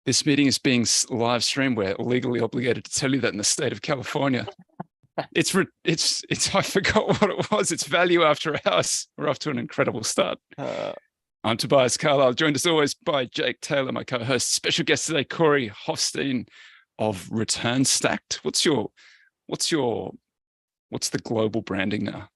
This meeting is being live streamed. We're legally obligated to tell you that in the state of California. It's I forgot what it was. It's value after hours. We're off to an incredible start. I'm Tobias Carlisle, joined as always by Jake Taylor, my co-host. Special guest today, Corey Hoffstein of Return Stacked. What's the global branding now?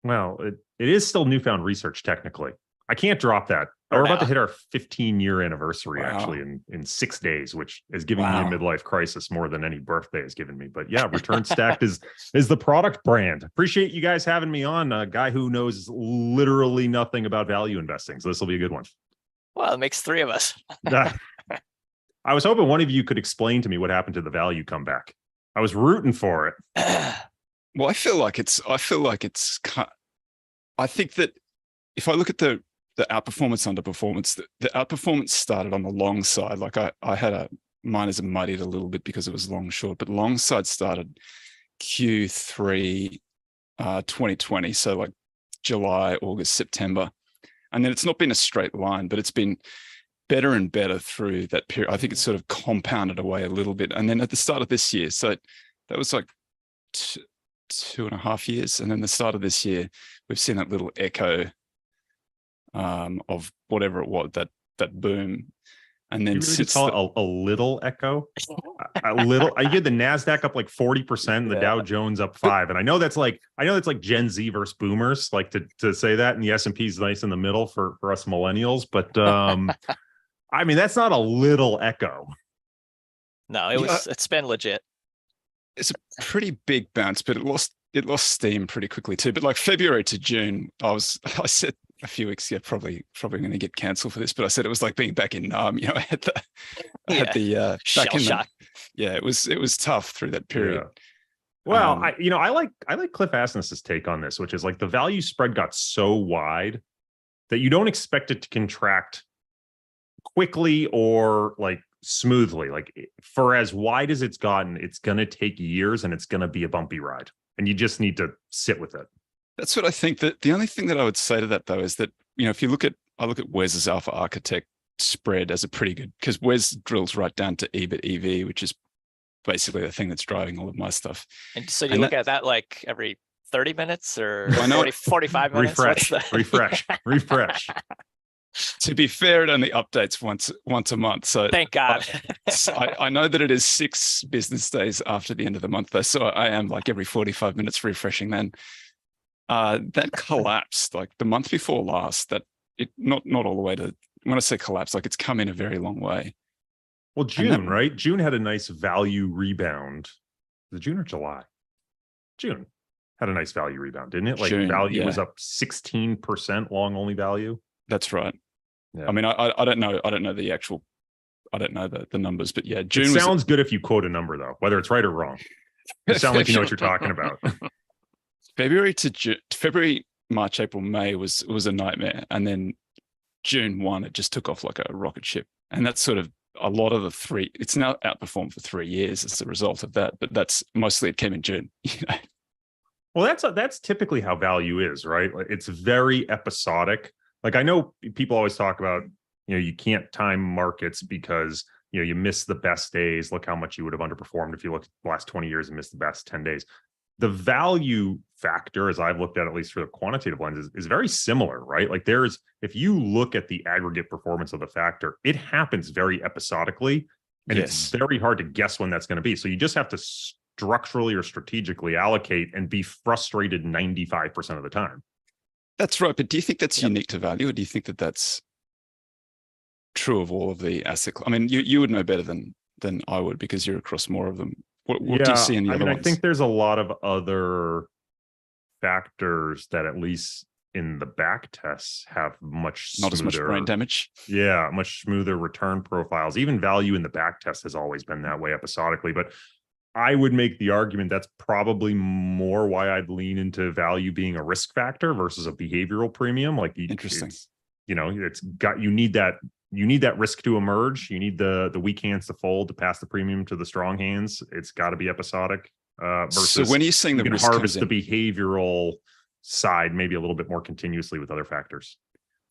Well, it is still newfound research technically. I can't drop that. We're about to hit our 15-year anniversary actually in 6 days, which is giving me a midlife crisis more than any birthday has given me. But yeah, Return Stacked is the product brand. Appreciate you guys having me on. A guy who knows literally nothing about value investing. So this will be a good one. Well, it makes three of us. I was hoping one of you could explain to me what happened to the value comeback. I was rooting for it. Well, I think that if I look at the outperformance, underperformance, the outperformance started on the long side. Like I had mine is muddied a little bit because it was long short, but long side started Q3 2020. So like July, August, September. And then it's not been a straight line, but it's been better and better through that period. I think it's sort of compounded away a little bit. And then at the start of this year, so that was like 2.5 years. And then the start of this year, we've seen that little echo of whatever it was, that boom. And then since a little echo, a little, I get the NASDAQ up like 40%, the Dow Jones up 5%. And I know that's like Gen Z versus boomers, like to say that, and the S&P is nice in the middle for us millennials. But I mean, that's not a little echo. No, it's been legit. It's a pretty big bounce, but it lost steam pretty quickly too. But like February to June, I said a few weeks ago, probably going to get cancelled for this, but I said it was like being back in I had the shell shock. It was tough through that period. Yeah. Well, I like Cliff Asness's take on this, which is like the value spread got so wide that you don't expect it to contract quickly or like smoothly. Like for as wide as it's gotten, it's going to take years and it's going to be a bumpy ride, and you just need to sit with it. That's what I think. That the only thing that I would say to that though is that, if you look at Wes's Alpha Architect spread as a pretty good, because Wes drills right down to EBIT EV, which is basically the thing that's driving all of my stuff. And so you look at that like every 30 minutes or 45 minutes? Refresh. To be fair, it only updates once a month. So thank God. I know that it is 6 business days after the end of the month though. So I am like every 45 minutes refreshing then. That collapsed like the month before last. That it not all the way to, when I say collapse, like it's come in a very long way. Well, June, right? June had a nice value rebound. Was it June or July? June had a nice value rebound, didn't it? Like June, value was up 16% long only value. That's right. Yeah. I mean, I don't know. I don't know the actual. I don't know the numbers, but yeah, June. It sounds good if you quote a number though, whether it's right or wrong. You sound like you know what you're talking about. February, March, April, May was a nightmare, and then June 1, it just took off like a rocket ship, and that's sort of a lot of the three. It's now outperformed for 3 years as a result of that, but that's mostly it came in June. Well, that's typically how value is, right? It's very episodic. Like I know people always talk about, you can't time markets because you miss the best days. Look how much you would have underperformed if you look at the last 20 years and missed the best 10 days. The value factor, as I've looked at least for the quantitative lens, is very similar, right? Like if you look at the aggregate performance of the factor, it happens very episodically, and it's very hard to guess when that's going to be. So you just have to structurally or strategically allocate and be frustrated 95% of the time. That's right. But do you think that's unique to value, or do you think that that's true of all of the asset? I mean, you would know better than I would because you're across more of them. What do you see in the other ones? I think there's a lot of other factors that, at least in the back tests, have much smoother, not as much brain damage. Yeah, much smoother return profiles. Even value in the back test has always been that way episodically. But I would make the argument that's probably more why I'd lean into value being a risk factor versus a behavioral premium. Like interesting. You need that risk to emerge. You need the weak hands to fold to pass the premium to the strong hands. It's got to be episodic. Versus so when you're saying the risk harvest the behavioral side maybe a little bit more continuously with other factors.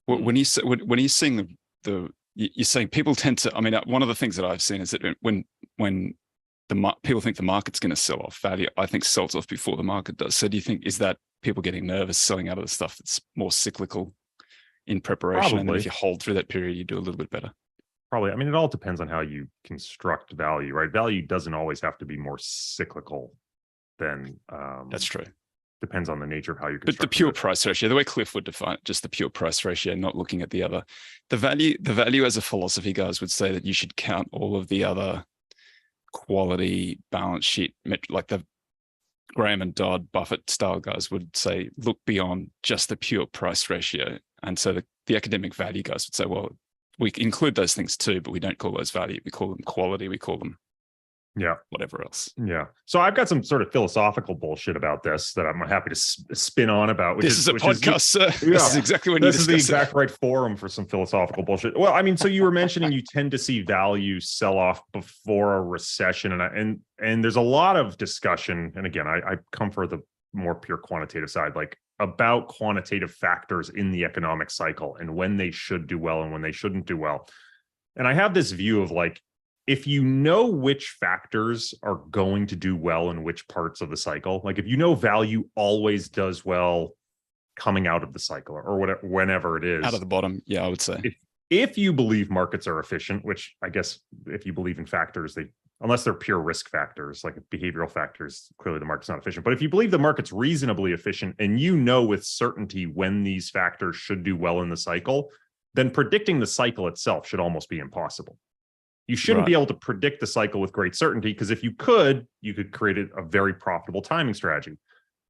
When you're seeing the you're saying people tend to, I mean, one of the things that I've seen is that when people think the market's going to sell off, value, I think, sells off before the market does. So do you think, is that people getting nervous selling out of the stuff that's more cyclical in preparation? Probably. And then if you hold through that period, you do a little bit better? Probably. I mean, it all depends on how you construct value, right? Value doesn't always have to be more cyclical than that's true. Depends on the nature of how you construct. But the pure price ratio, the way Cliff would define it, just the pure price ratio, not looking at the other. The value as a philosophy, guys, would say that you should count all of the other quality balance sheet, like the Graham and Dodd, Buffett style guys would say, look beyond just the pure price ratio. And so the academic value guys would say, well, we include those things too, but we don't call those value. We call them quality. We call them whatever else. Yeah. So I've got some sort of philosophical bullshit about this that I'm happy to spin on about. This is a podcast, sir. Yeah. This is exactly when you discuss it. This is the exact right forum for some philosophical bullshit. Well, I mean, so you were mentioning you tend to see value sell off before a recession, and there's a lot of discussion. And again, I come for the more pure quantitative side, like about quantitative factors in the economic cycle and when they should do well and when they shouldn't do well. And I have this view of like, if you know which factors are going to do well in which parts of the cycle, like if you know value always does well coming out of the cycle or whatever, whenever it is. Out of the bottom, yeah, I would say. If you believe markets are efficient, which I guess if you believe in factors, unless they're pure risk factors, like behavioral factors, clearly the market's not efficient. But if you believe the market's reasonably efficient and you know with certainty when these factors should do well in the cycle, then predicting the cycle itself should almost be impossible. You shouldn't be able to predict the cycle with great certainty, because if you could create a very profitable timing strategy.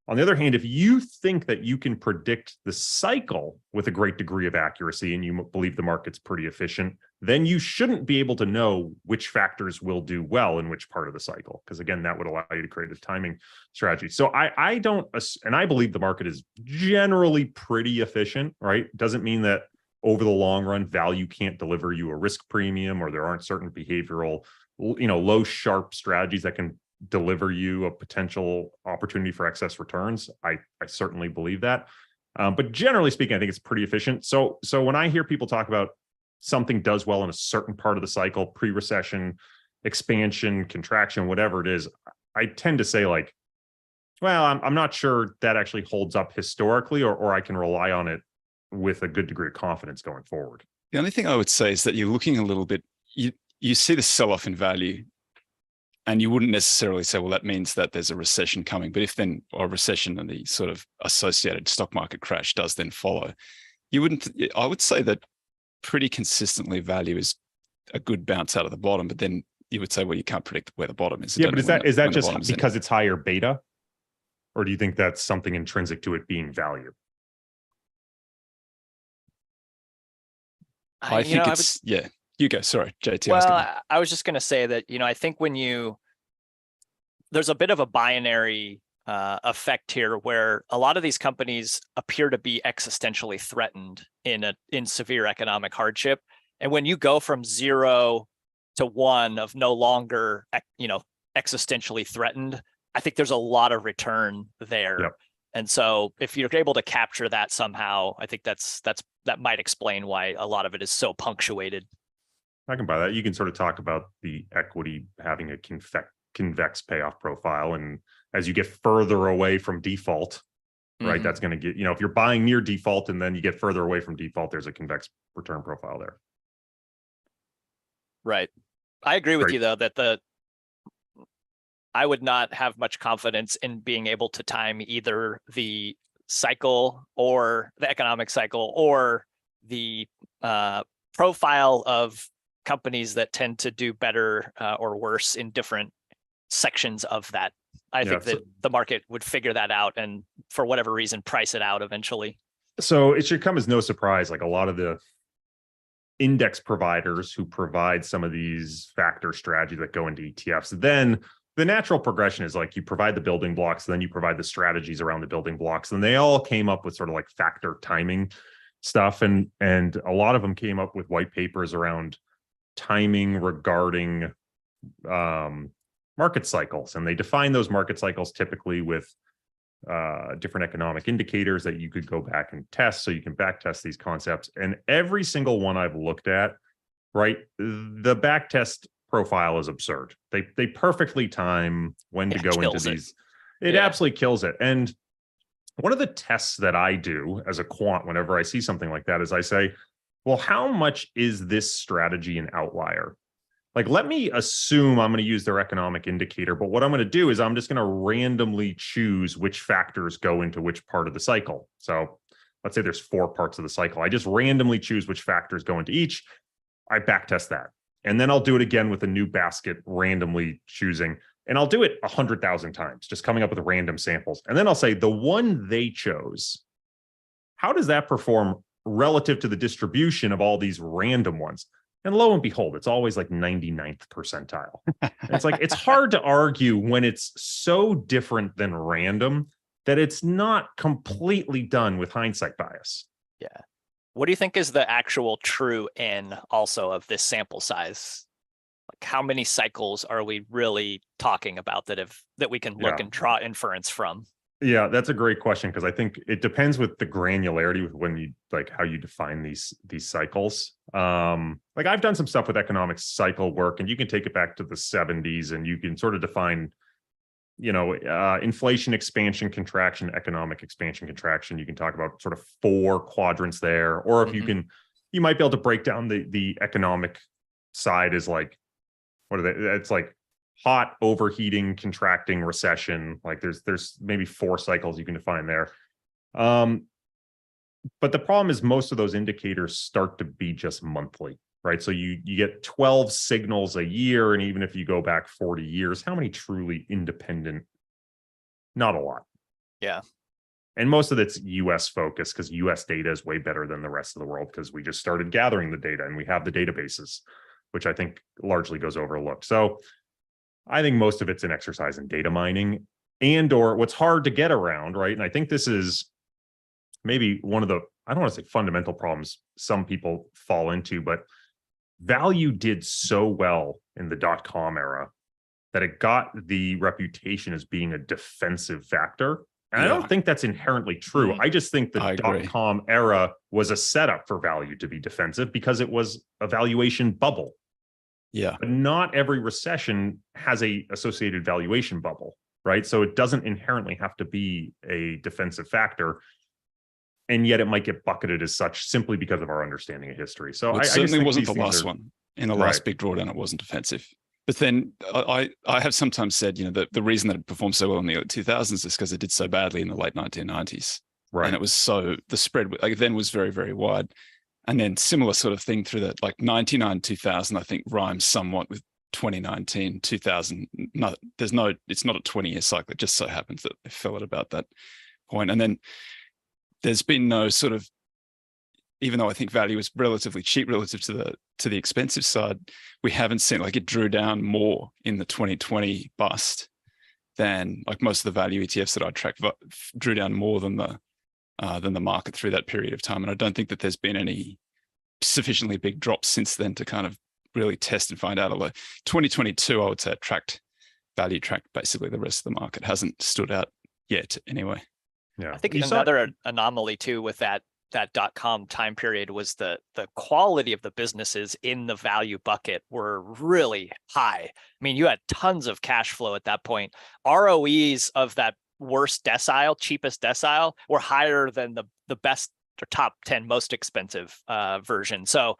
On the other hand, if you think that you can predict the cycle with a great degree of accuracy and you believe the market's pretty efficient, then you shouldn't be able to know which factors will do well in which part of the cycle, because again, that would allow you to create a timing strategy. So I don't, and I believe the market is generally pretty efficient, right? Doesn't mean that over the long run, value can't deliver you a risk premium, or there aren't certain behavioral, low sharp strategies that can deliver you a potential opportunity for excess returns. I certainly believe that. But generally speaking, I think it's pretty efficient. So when I hear people talk about something does well in a certain part of the cycle, pre-recession, expansion, contraction, whatever it is, I tend to say like, well, I'm not sure that actually holds up historically, or I can rely on it with a good degree of confidence going forward. The only thing I would say is that you're looking a little bit, you see the sell-off in value, and you wouldn't necessarily say, well, that means that there's a recession coming. But if then a recession and the sort of associated stock market crash does then follow, I would say that pretty consistently value is a good bounce out of the bottom, but then you would say, well, you can't predict where the bottom is. Yeah, but is that just because it's higher beta? Or do you think that's something intrinsic to it being value? I think yeah. You go. Sorry, JT. Well, I was just going to say that, I think there's a bit of a binary effect here where a lot of these companies appear to be existentially threatened in severe economic hardship. And when you go from 0 to 1 of no longer, existentially threatened, I think there's a lot of return there. Yep. And so if you're able to capture that somehow, I think that might explain why a lot of it is so punctuated. I can buy that. You can sort of talk about the equity having a convex payoff profile. And as you get further away from default, right, that's going to get, if you're buying near default and then you get further away from default, there's a convex return profile there. Right. I agree with you, though, that I would not have much confidence in being able to time either the cycle or the economic cycle or the profile of companies that tend to do better or worse in different sections of that. I think that the market would figure that out and for whatever reason, price it out eventually. So it should come as no surprise, like a lot of the index providers who provide some of these factor strategies that go into ETFs, then the natural progression is like you provide the building blocks, then you provide the strategies around the building blocks. And they all came up with sort of like factor timing stuff. And a lot of them came up with white papers around timing regarding market cycles. And they define those market cycles typically with different economic indicators that you could go back and test. So you can back test these concepts. And every single one I've looked at right? The backtest profile is absurd. They perfectly time when to go into these. It absolutely kills it. And one of the tests that I do as a quant whenever I see something like that is I say, well, how much is this strategy an outlier? Like, let me assume I'm going to use their economic indicator, but what I'm going to do is I'm just going to randomly choose which factors go into which part of the cycle. So let's say there's 4 parts of the cycle. I just randomly choose which factors go into each. I backtest that. And then I'll do it again with a new basket, randomly choosing. And I'll do it 100,000 times, just coming up with random samples. And then I'll say the one they chose, how does that perform relative to the distribution of all these random ones? And lo and behold, it's always like 99th percentile. It's like, it's hard to argue when it's so different than random that it's not completely done with hindsight bias. Yeah. What do you think is the actual true N also of this sample size? Like, how many cycles are we really talking about that we can look and draw inference from? Yeah, that's a great question, because I think it depends with the granularity with when you like how you define these cycles. Like, I've done some stuff with economic cycle work, and you can take it back to the 70s, and you can sort of define, inflation, expansion, contraction, economic expansion, contraction. You can talk about sort of 4 quadrants there, or if you might be able to break down the economic side as like, what are they? It's like hot, overheating, contracting, recession. Like there's maybe 4 cycles you can define there. But the problem is most of those indicators start to be just monthly, right? So you get 12 signals a year. And even if you go back 40 years, how many truly independent? Not a lot. Yeah. And most of it's US focused, because US data is way better than the rest of the world, because we just started gathering the data and we have the databases, which I think largely goes overlooked. So I think most of it's an exercise in data mining or what's hard to get around, right? And I think this is maybe one of the, I don't want to say fundamental problems some people fall into, but value did so well in the dot-com era that it got the reputation as being a defensive factor. And I don't think that's inherently true. I just think the dot-com era was a setup for value to be defensive because it was a valuation bubble. Yeah. But not every recession has a associated valuation bubble, right? So it doesn't inherently have to be a defensive factor. And yet it might get bucketed as such simply because of our understanding of history. So it certainly wasn't the last one. In the last big drawdown, it wasn't defensive. But then I have sometimes said, the reason that it performed so well in the early 2000s is because it did so badly in the late 1990s. Right. And it was the spread then was very, very wide. And then similar sort of thing through that, like 99, 2000, I think rhymes somewhat with 2019, 2000. No, it's not a 20-year cycle. It just so happens that it fell at about that point. And then there's been no sort of, even though I think value is relatively cheap relative to the expensive side, we haven't seen, like, it drew down more in the 2020 bust than, like, most of the value ETFs that I tracked drew down more than the market through that period of time. And I don't think that there's been any sufficiently big drops since then to kind of really test and find out. Although 2022, I would say value tracked basically the rest of the market. Hasn't stood out yet anyway. Yeah, I think another anomaly too with that dot-com time period was the quality of the businesses in the value bucket were really high. I mean, you had tons of cash flow at that point. ROEs of that worst decile, cheapest decile, were higher than the best or top 10 most expensive version. So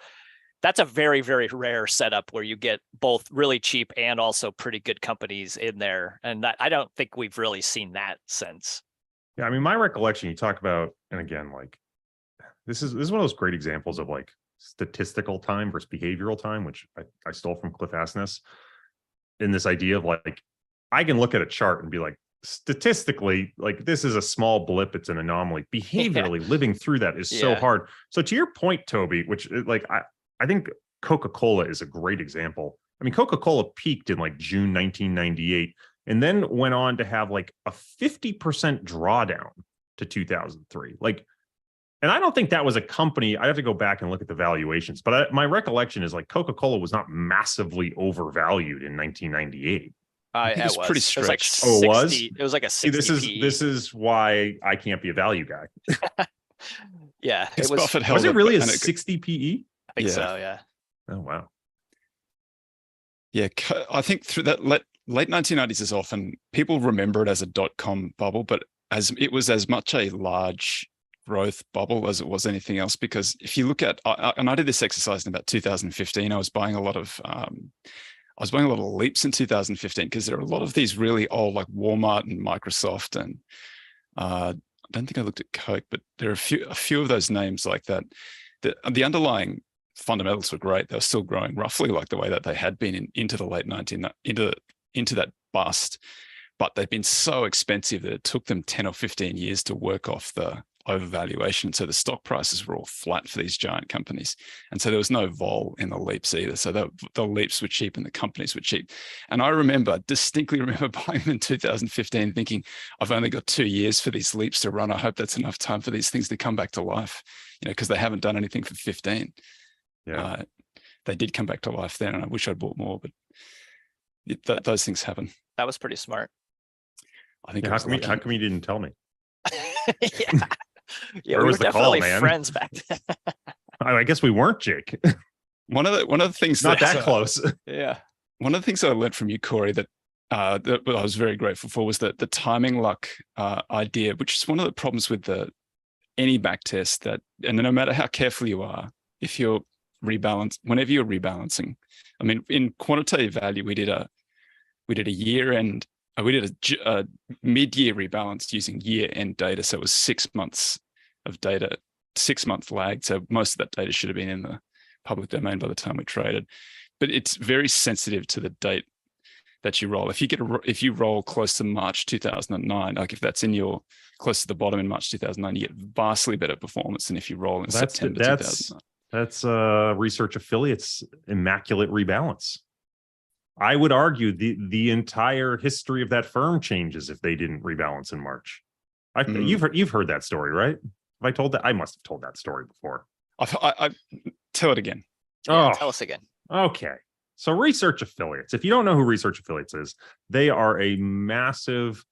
that's a very, very rare setup where you get both really cheap and also pretty good companies in there. And that, I don't think we've really seen that since. Yeah, I mean, my recollection, you talk about, and again, like, this is one of those great examples of like statistical time versus behavioral time, which I stole from Cliff Asness, in this idea of like, I can look at a chart and be like, statistically, like, this is a small blip, it's an anomaly. Behaviorally, living through that is so hard. So to your point, Toby, which, like, I think Coca-Cola is a great example. I mean, Coca-Cola peaked in like June 1998 and then went on to have like a 50% drawdown to 2003. Like, and I don't think that was a company. I have to go back and look at the valuations, but my recollection is like Coca-Cola was not massively overvalued in 1998. It was pretty stretched. It was like a 60 This is why I can't be a value guy. Yeah, it was. Was it really a 60 PE? I think so. Yeah. Oh, wow. Yeah, I think through that late 1990s is often, people remember it as a dot-com bubble, but as it was as much a large growth bubble as it was anything else. Because if you look at, and I did this exercise in about 2015, I was buying a lot of leaps in 2015 because there are a lot of these really old, like Walmart and Microsoft, and I don't think I looked at Coke, but there are a few of those names like that. The underlying fundamentals were great. They were still growing roughly like the way that they had been into the late 19 into that bust, but they've been so expensive that it took them 10 or 15 years to work off the overvaluation. So the stock prices were all flat for these giant companies, and so there was no vol in the leaps either. So the leaps were cheap and the companies were cheap. And I distinctly remember buying them in 2015, thinking, I've only got 2 years for these leaps to run. I hope that's enough time for these things to come back to life, because they haven't done anything for 15. Yeah. They did come back to life then, and I wish I'd bought more, but those things happen. That was pretty smart. I think. Yeah, how come you didn't tell me? Yeah, we Where were was the definitely call, man? friends back then. I guess we weren't, Jake. One of the things Not that close. Yeah. One of the things that I learned from you, Corey, that I was very grateful for, was that the timing luck idea, which is one of the problems with any back test, that, and no matter how careful you are, if you're whenever you're rebalancing, I mean, in quantitative value, we did a year-end, we did a mid-year rebalance using year-end data. So it was 6 months of data, 6-month lag. So most of that data should have been in the public domain by the time we traded. But it's very sensitive to the date that you roll. If you roll close to March 2009, like if that's close to the bottom in March 2009, you get vastly better performance than if you roll in September 2009. That's Research Affiliates' immaculate rebalance. I would argue the entire history of that firm changes if they didn't rebalance in March. You've heard that story, right? Have I told that? I must have told that story before. I tell it again. Yeah, tell us again. Okay. So Research Affiliates, if you don't know who Research Affiliates is, they are a massive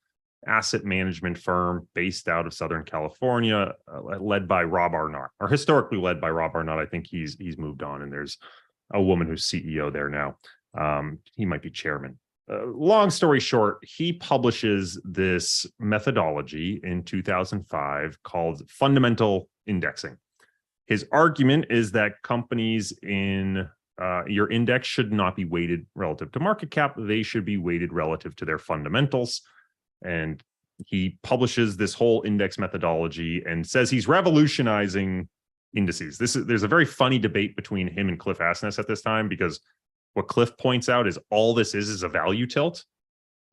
asset management firm based out of Southern California, led by Rob Arnott, or historically led by Rob Arnott. I think he's moved on, and there's a woman who's CEO there now. He might be chairman. Long story short, he publishes this methodology in 2005 called fundamental indexing. His argument is that companies in your index should not be weighted relative to market cap. They should be weighted relative to their fundamentals. And he publishes this whole index methodology and says he's revolutionizing indices. There's a very funny debate between him and Cliff Asness at this time, because what Cliff points out is all this is a value tilt.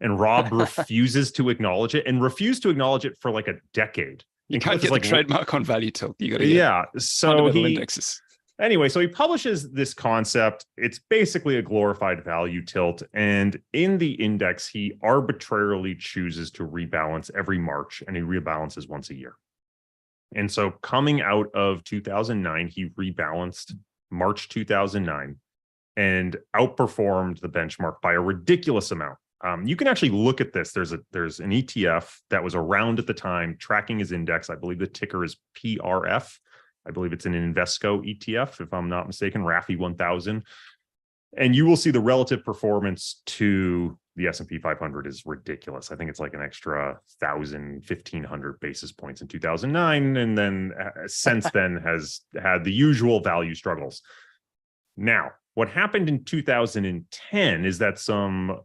And Rob refuses to acknowledge it, and refused to acknowledge it for like a decade. You can't get the trademark on value tilt. You got to get fundamental indexes. Anyway, so he publishes this concept. It's basically a glorified value tilt. And in the index, he arbitrarily chooses to rebalance every March, and he rebalances once a year. And so coming out of 2009, he rebalanced March 2009 and outperformed the benchmark by a ridiculous amount. You can actually look at this. There's an ETF that was around at the time tracking his index. I believe the ticker is PRF. I believe it's an Invesco ETF, if I'm not mistaken, RAFI 1000. And you will see the relative performance to the S&P 500 is ridiculous. I think it's like an extra 1,500 basis points in 2009. And then since then has had the usual value struggles. Now, what happened in 2010 is that some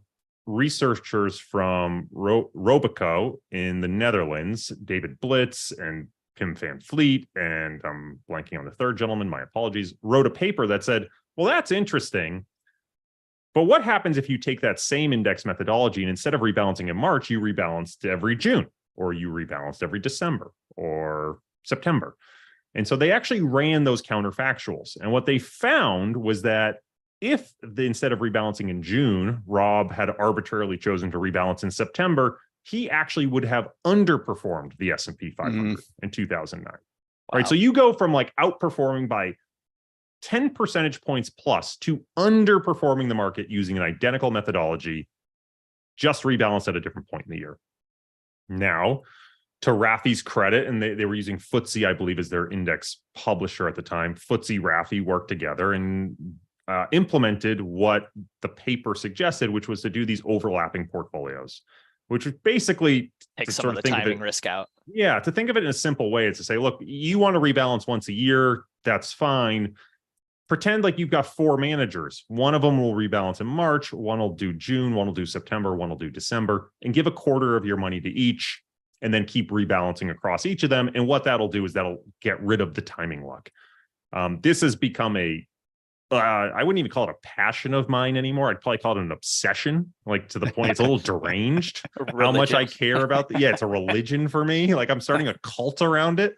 researchers from Robeco in the Netherlands, David Blitz and Pim van Vliet, and I'm blanking on the third gentleman, my apologies, wrote a paper that said, well, that's interesting, but what happens if you take that same index methodology and instead of rebalancing in March, you rebalanced every June, or you rebalanced every December or September? And so they actually ran those counterfactuals. And what they found was that if instead of rebalancing in June, Rob had arbitrarily chosen to rebalance in September, he actually would have underperformed the S&P 500 in 2009. Wow. Right. So you go from like outperforming by 10 percentage points plus to underperforming the market using an identical methodology, just rebalanced at a different point in the year. Now, to RAFI's credit, and they were using FTSE, I believe, as their index publisher at the time. FTSE, RAFI worked together, and implemented what the paper suggested, which was to do these overlapping portfolios, which would basically take some of the timing risk out. Yeah, to think of it in a simple way, it's to say, look, you want to rebalance once a year, that's fine. Pretend like you've got 4 managers. One of them will rebalance in March, one will do June, one will do September, one will do December, and give a quarter of your money to each, and then keep rebalancing across each of them. And what that'll do is that'll get rid of the timing luck. This has become I wouldn't even call it a passion of mine anymore. I'd probably call it an obsession, like to the point it's a little deranged how much I care about yeah, it's a religion for me. Like I'm starting a cult around it.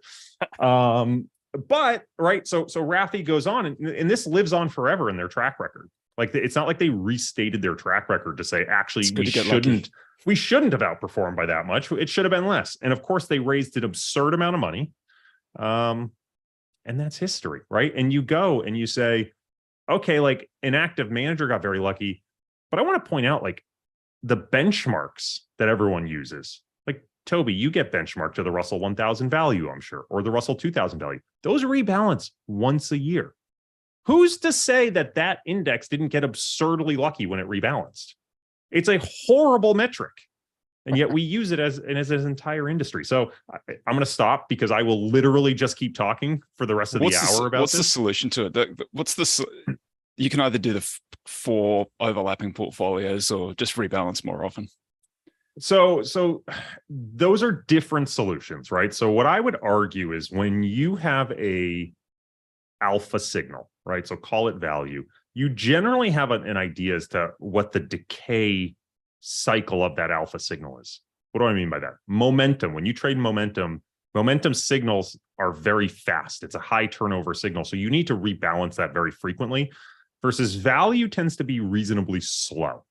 But right, so Rafi goes on, and this lives on forever in their track record. Like it's not like they restated their track record to say, actually, we shouldn't have outperformed by that much. It should have been less. And of course, they raised an absurd amount of money. And that's history, right? And you go and you say, okay, like an active manager got very lucky, but I want to point out like the benchmarks that everyone uses. Like Toby, you get benchmarked to the Russell 1000 value, I'm sure, or the Russell 2000 value. Those rebalance once a year. Who's to say that that index didn't get absurdly lucky when it rebalanced? It's a horrible metric. And yet we use it as an entire industry. So I'm going to stop because I will literally just keep talking for the rest of the hour about what's this. The solution to it? You can either do the 4 overlapping portfolios or just rebalance more often. So those are different solutions, right? So what I would argue is when you have a alpha signal, right? So call it value, you generally have an idea as to what the decay cycle of that alpha signal is. What do I mean by that? Momentum. When you trade momentum signals are very fast. It's a high turnover signal. So you need to rebalance that very frequently, versus value tends to be reasonably slow.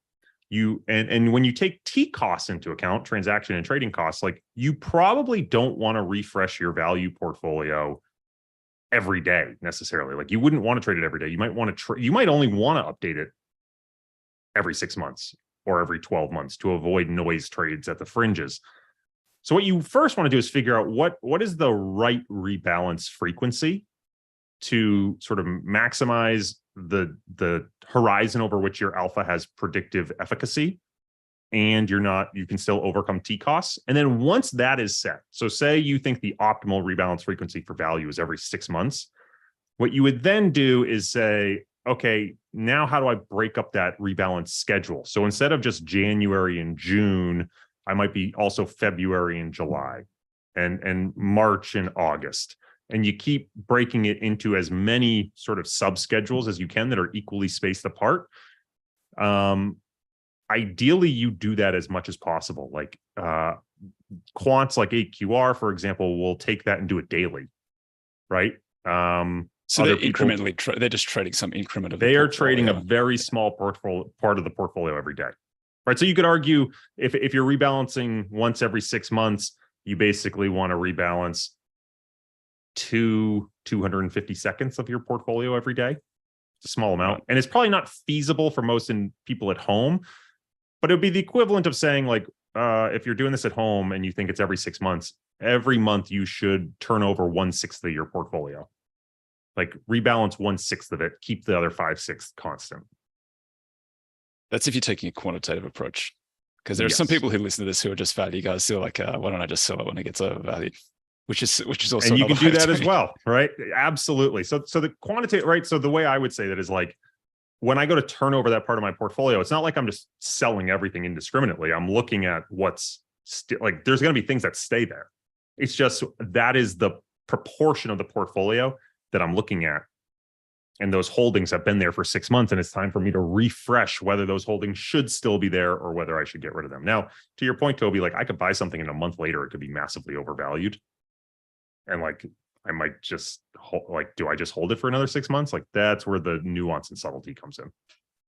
And when you take T costs into account, transaction and trading costs, like you probably don't want to refresh your value portfolio every day necessarily. Like you wouldn't want to trade it every day. You might want to you might only want to update it every 6 months or every 12 months to avoid noise trades at the fringes. So what you first want to do is figure out what is the right rebalance frequency to sort of maximize the horizon over which your alpha has predictive efficacy, and you can still overcome T costs. And then once that is set, so say you think the optimal rebalance frequency for value is every 6 months, what you would then do is say, okay, now how do I break up that rebalance schedule? So instead of just January and June, I might be also February and July and March and August. And you keep breaking it into as many sort of sub-schedules as you can that are equally spaced apart. Ideally, you do that as much as possible. Like quants like AQR, for example, will take that and do it daily, right? So they're incrementally, they're just trading some increment of. They are trading a very small part of the portfolio every day, right? So you could argue if you're rebalancing once every 6 months, you basically want to rebalance 250 seconds of your portfolio every day. It's a small amount, and it's probably not feasible for most people at home, but it would be the equivalent of saying, like, if you're doing this at home and you think it's every 6 months, every month you should turn over 1/6 of your portfolio. Like rebalance 1/6 of it, keep the other 5/6 constant. That's if you're taking a quantitative approach, because there are some people who listen to this who are just value guys who are like, why don't I just sell it when it gets overvalued? Which is also, and you can do that as well, right? Absolutely. So the quantitative, right? So the way I would say that is like, when I go to turn over that part of my portfolio, it's not like I'm just selling everything indiscriminately. I'm looking at what's like, there's going to be things that stay there. It's just that is the proportion of the portfolio that I'm looking at. And those holdings have been there for 6 months, and it's time for me to refresh whether those holdings should still be there or whether I should get rid of them. Now, to your point, Toby, like I could buy something and a month later, it could be massively overvalued. And like, I might just do I just hold it for another 6 months? Like that's where the nuance and subtlety comes in.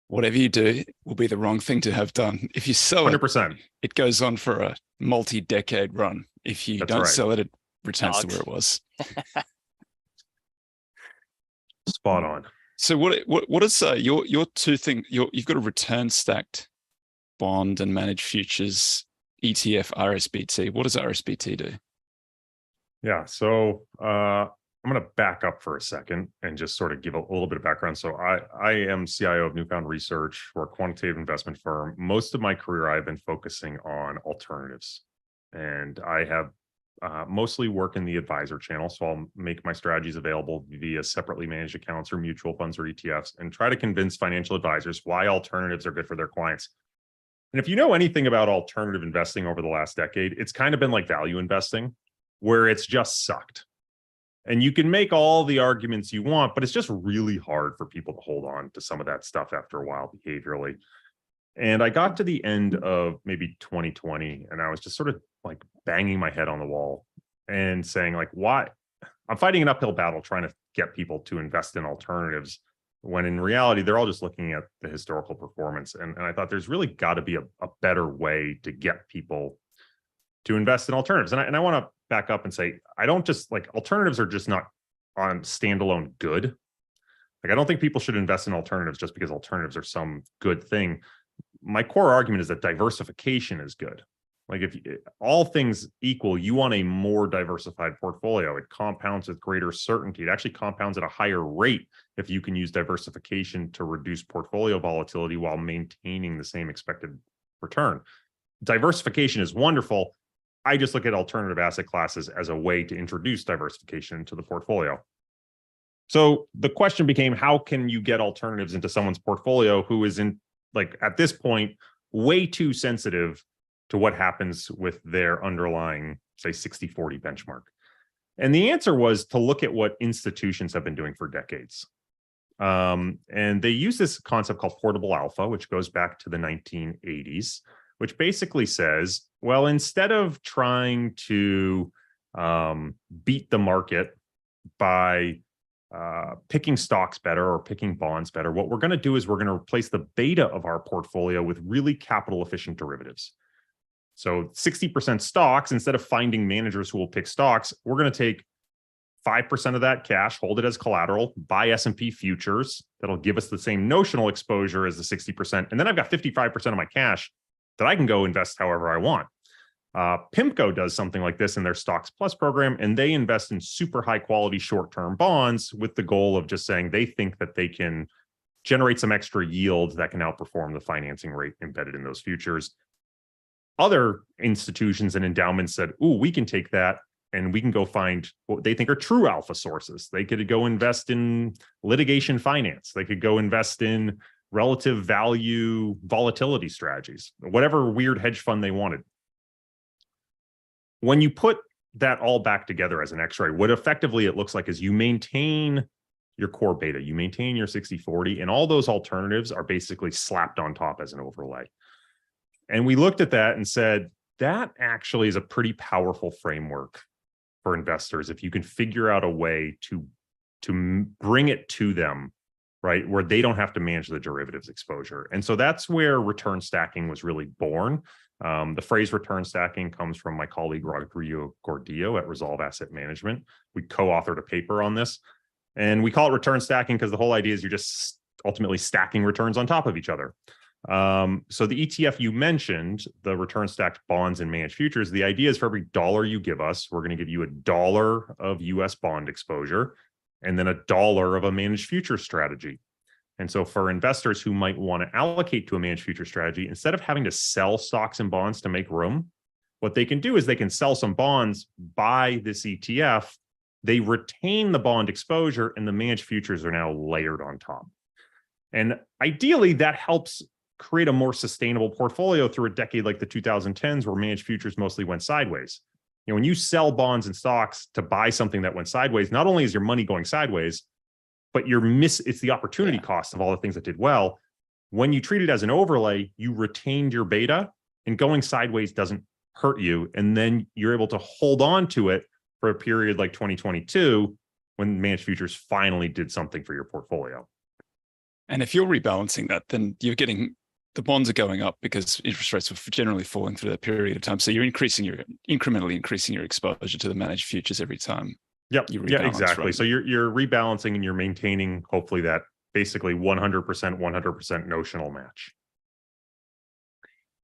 Whatever you do will be the wrong thing to have done. If you sell 100%. it goes on for a multi-decade run. If you don't sell it, it returns to where it was. Spot on. So what is your two things? You've got a return stacked bond and managed futures ETF RSBT. What does RSBT do? Yeah. So I'm going to back up for a second and just sort of give a little bit of background. So I am CIO of Newfound Research. We're a quantitative investment firm. Most of my career, I've been focusing on alternatives. And I have mostly work in the advisor channel. So I'll make my strategies available via separately managed accounts or mutual funds or ETFs and try to convince financial advisors why alternatives are good for their clients. And if you know anything about alternative investing over the last decade, it's kind of been like value investing, where it's just sucked. And you can make all the arguments you want, but it's just really hard for people to hold on to some of that stuff after a while behaviorally. And I got to the end of maybe 2020, and I was just sort of like banging my head on the wall and saying, like, why? I'm fighting an uphill battle trying to get people to invest in alternatives, when in reality, they're all just looking at the historical performance. And I thought there's really got to be a better way to get people to invest in alternatives. And I want to back up and say, I don't just like alternatives are just not on standalone good. Like, I don't think people should invest in alternatives just because alternatives are some good thing. My core argument is that diversification is good. Like, if all things equal, you want a more diversified portfolio. It compounds with greater certainty. It actually compounds at a higher rate if you can use diversification to reduce portfolio volatility while maintaining the same expected return. Diversification is wonderful. I just look at alternative asset classes as a way to introduce diversification into the portfolio. So the question became, how can you get alternatives into someone's portfolio who is in, like, at this point, way too sensitive to what happens with their underlying, say, 60-40 benchmark? And the answer was to look at what institutions have been doing for decades. And they use this concept called portable alpha, which goes back to the 1980s, which basically says, well, instead of trying to beat the market by picking stocks better or picking bonds better, what we're going to do is we're going to replace the beta of our portfolio with really capital efficient derivatives. So 60% stocks, instead of finding managers who will pick stocks, we're going to take 5% of that cash, hold it as collateral, buy S&P futures that'll give us the same notional exposure as the 60%. And then I've got 55% of my cash that I can go invest however I want. PIMCO does something like this in their Stocks Plus program, and they invest in super high quality short-term bonds with the goal of just saying they think that they can generate some extra yield that can outperform the financing rate embedded in those futures. Other institutions and endowments said, ooh, we can take that and we can go find what they think are true alpha sources. They could go invest in litigation finance. They could go invest in relative value volatility strategies, whatever weird hedge fund they wanted. When you put that all back together as an X-ray, what effectively it looks like is you maintain your core beta, you maintain your 60-40, and all those alternatives are basically slapped on top as an overlay. And we looked at that and said, that actually is a pretty powerful framework for investors if you can figure out a way to bring it to them, right, where they don't have to manage the derivatives exposure. And so that's where return stacking was really born. The phrase return stacking comes from my colleague Rodrigo Gordillo at Resolve Asset Management. We co-authored a paper on this, and we call it return stacking because the whole idea is you're just ultimately stacking returns on top of each other. So the ETF you mentioned, the return stacked bonds and managed futures, the idea is for every dollar you give us, we're going to give you $1 of US bond exposure and then $1 of a managed future strategy. And so for investors who might want to allocate to a managed future strategy, instead of having to sell stocks and bonds to make room, what they can do is they can sell some bonds, buy this ETF, they retain the bond exposure, and the managed futures are now layered on top. And ideally, that helps create a more sustainable portfolio through a decade like the 2010s, where managed futures mostly went sideways. You know, when you sell bonds and stocks to buy something that went sideways, not only is your money going sideways, but it's the opportunity cost of all the things that did well. When you treat it as an overlay, you retained your beta, and going sideways doesn't hurt you. And then you're able to hold on to it for a period like 2022, when managed futures finally did something for your portfolio. And if you're rebalancing that, then you're getting, the bonds are going up because interest rates are generally falling through that period of time. So you're incrementally increasing your exposure to the managed futures every time. Yep. Yeah, exactly. Right? So you're rebalancing and you're maintaining hopefully that basically 100% notional match.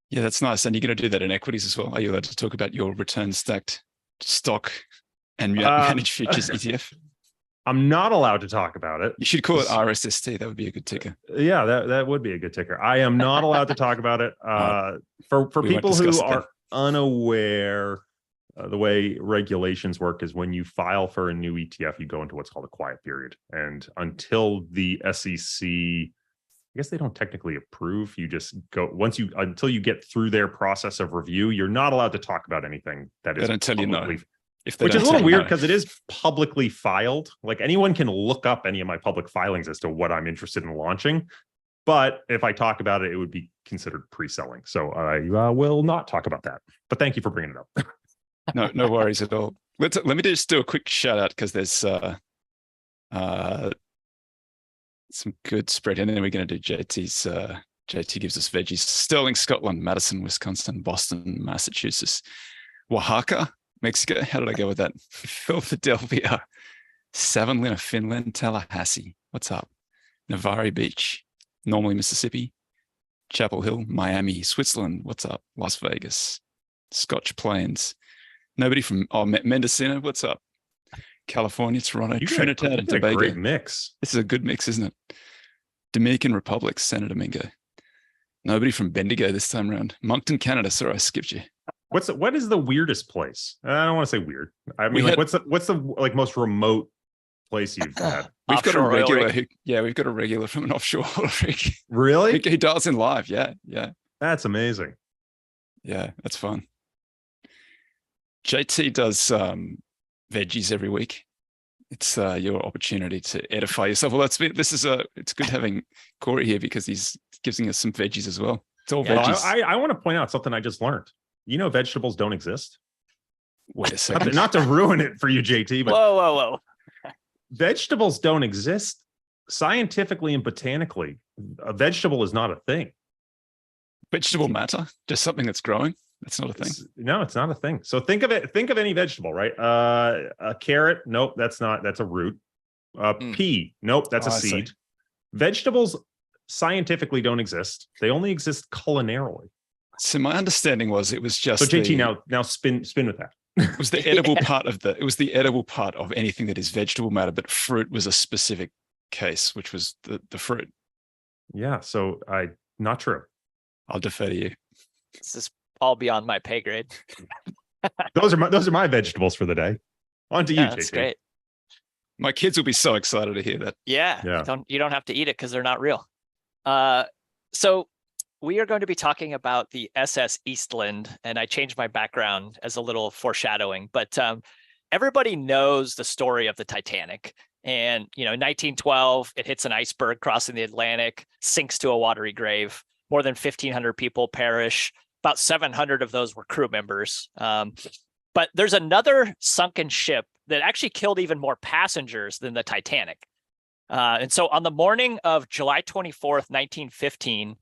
Yeah, that's nice. And you're going to do that in equities as well. Are you allowed to talk about your return stacked stock and managed futures ETF? I'm not allowed to talk about it. You should call it RSST. That would be a good ticker. Yeah, that would be a good ticker. I am not allowed to talk about it. For people who are unaware, the way regulations work is when you file for a new ETF, you go into what's called a quiet period. And until the SEC, I guess they don't technically approve, you just go until you get through their process of review, you're not allowed to talk about anything that is publicly, which is a little weird because it is publicly filed. Like anyone can look up any of my public filings as to what I'm interested in launching. But if I talk about it, it would be considered pre-selling. So I will not talk about that. But thank you for bringing it up. No worries at all. Let me just do a quick shout out because there's some good spread. And then we're going to do JT's. JT gives us veggies. Sterling, Scotland, Madison, Wisconsin, Boston, Massachusetts, Oaxaca, Mexico. How did I go with that? Philadelphia, Savonlinna, Finland, Tallahassee. What's up? Navarre Beach, Normally, Mississippi, Chapel Hill, Miami, Switzerland. What's up? Las Vegas, Scotch Plains. Nobody from Mendocino. What's up? California, Toronto, Trinidad, and Tobago. Great mix. This is a good mix, isn't it? Dominican Republic, Santo Domingo. Nobody from Bendigo this time around. Moncton, Canada. Sorry, I skipped you. What is the weirdest place? I don't want to say weird. I mean, what's the like most remote place you've had? We've got a regular. We've got a regular from an offshore rig. Really? He dials in live. Yeah. That's amazing. Yeah, that's fun. JT does veggies every week. It's your opportunity to edify yourself. Well, it's good having Corey here because he's giving us some veggies as well. It's all veggies. I want to point out something I just learned. You know, vegetables don't exist. Wait a second. Not to ruin it for you, JT, but whoa. Vegetables don't exist scientifically and botanically. A vegetable is not a thing. Vegetable matter? Just something that's growing? That's not a thing. No, it's not a thing. So think of it. Think of any vegetable, right? A carrot. Nope, that's a root. Pea. Nope, that's a seed. Vegetables scientifically don't exist. They only exist culinarily. So my understanding was it was just. So JT, now spin with that. It was the edible part of the edible part of anything that is vegetable matter, but fruit was a specific case, which was the fruit. Yeah. So not true. I'll defer to you. This is all beyond my pay grade. Those are my vegetables for the day. On to you, JT. That's great. My kids will be so excited to hear that. Yeah. You don't have to eat it because they're not real. So we are going to be talking about the SS Eastland, and I changed my background as a little foreshadowing, but everybody knows the story of the Titanic. And, in 1912, it hits an iceberg crossing the Atlantic, sinks to a watery grave. More than 1,500 people perish. About 700 of those were crew members. But there's another sunken ship that actually killed even more passengers than the Titanic. And so on the morning of July 24th, 1915,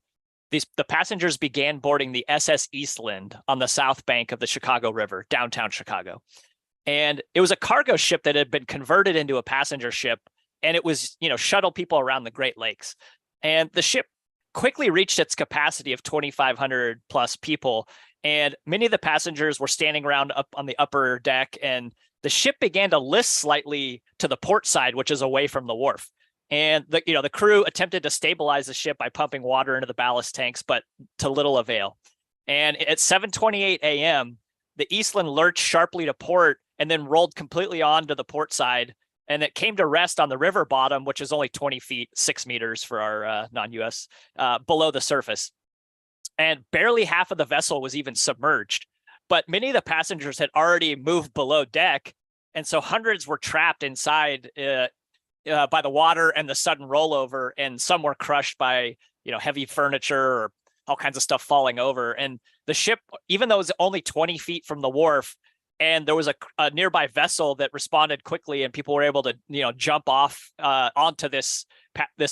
the passengers began boarding the SS Eastland on the south bank of the Chicago River, downtown Chicago. And it was a cargo ship that had been converted into a passenger ship, and it was, shuttle people around the Great Lakes. And the ship quickly reached its capacity of 2,500 plus people, and many of the passengers were standing around up on the upper deck, and the ship began to list slightly to the port side, which is away from the wharf. And the crew attempted to stabilize the ship by pumping water into the ballast tanks, but to little avail. And at 7:28 a.m., the Eastland lurched sharply to port and then rolled completely onto the port side. And it came to rest on the river bottom, which is only 20 feet, 6 meters for our non-US, below the surface. And barely half of the vessel was even submerged. But many of the passengers had already moved below deck. And so hundreds were trapped inside by the water and the sudden rollover, and some were crushed by heavy furniture or all kinds of stuff falling over. And the ship, even though it was only 20 feet from the wharf, and there was a nearby vessel that responded quickly, and people were able to jump off onto this